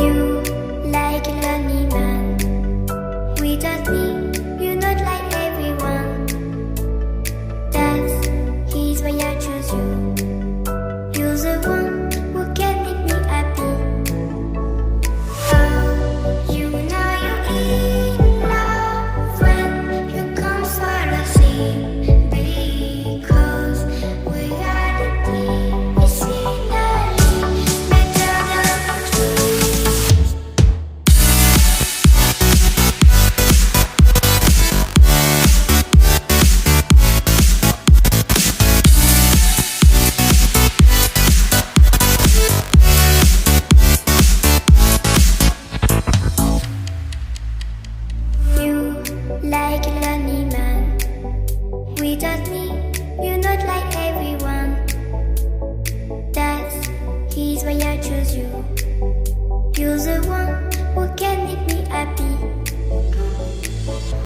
You like a lonely man. Without me, you're not like everyone. That's why I choose you. You're the one who can make me happy. Oh, you know you're in love when you come for the sea. Because reality is finally better than dreams. You like